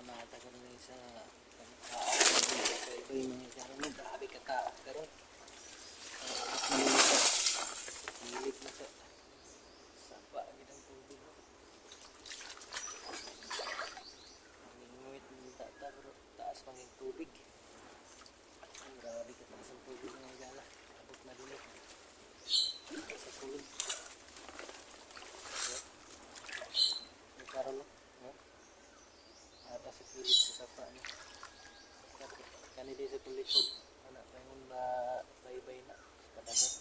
nata ko na sa ito yung mga karon mo grabe karon hilig na sa sapa gitang tubig mo ngingwit ng tata pero taas manging tubig grabe kataas ang tubig ng gala abot na din sa sulod karon mo ata sa kilit sa sapa niya kanidi sa kulikod anak pa yung baybay na sa padagat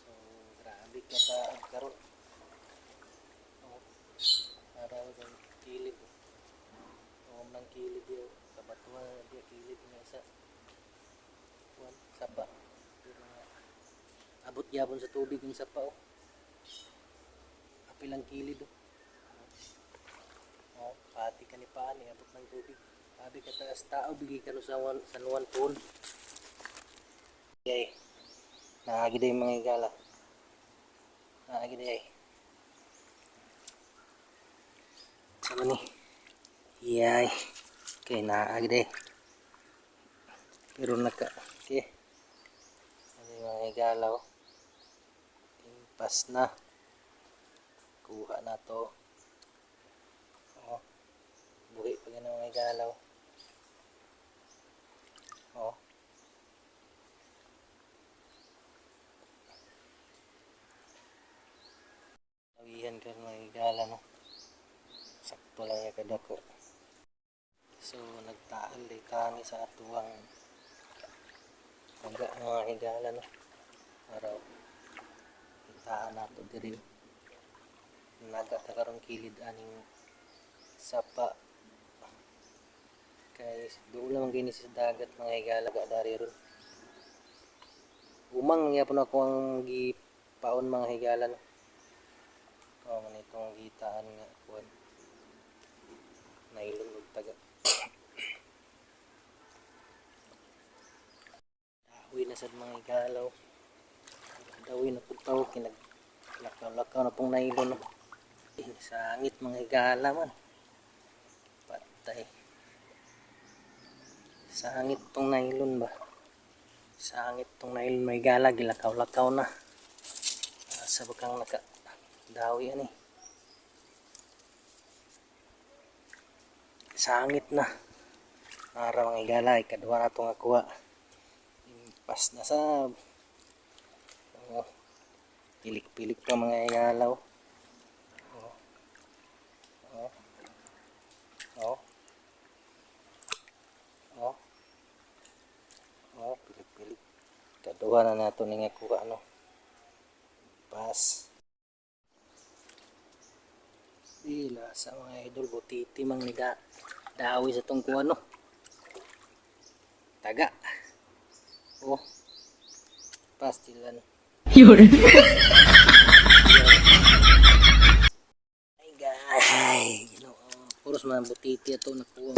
so grabe kataag karon araw ng kilid ng kilid yun kabatuwa dia kilid nga sa sapa pero abot yapon sa tubig yung sapa apilang kilid pati ka ni paan abot ng tubig sabi ka taas tao bigay ka no sa nuwan pool yay naagiday mga igala naagiday sama ni yay okay naagiday pero naka okay ano yung mga igala impas na kuha na to buhi pa ganun mga igalaw lawihan ka mga igala no sakto lang yung kadako so nagtaal day kami sa atuang taga mga igala no araw itaan nato diri nagatakarong kilid aning sapa kay doon lang gini sa dagat mga igala dari ron umang yapon ako ang gipaon mga higala no man itong gitaan nga kuan nailon ug taga dawi na sad mga igalaw dawi na pud taw lakaw na pong nailon no sangit mga higala man patay sangit tong nylon ba sangit tong nylon may gala gilakaw-lakaw na sa bakang naka dawi ani sangit na para mga igala ikaduha na itong akuha pas na sa pilik-pilik pa mga igalaw pilik-pilik kaduha na nato ni nga kuha ano pas ila sa mga idol butiti mang nida dawi sa tong kuha no taga pastilan yun ay guys puros mga butiti ito nakuha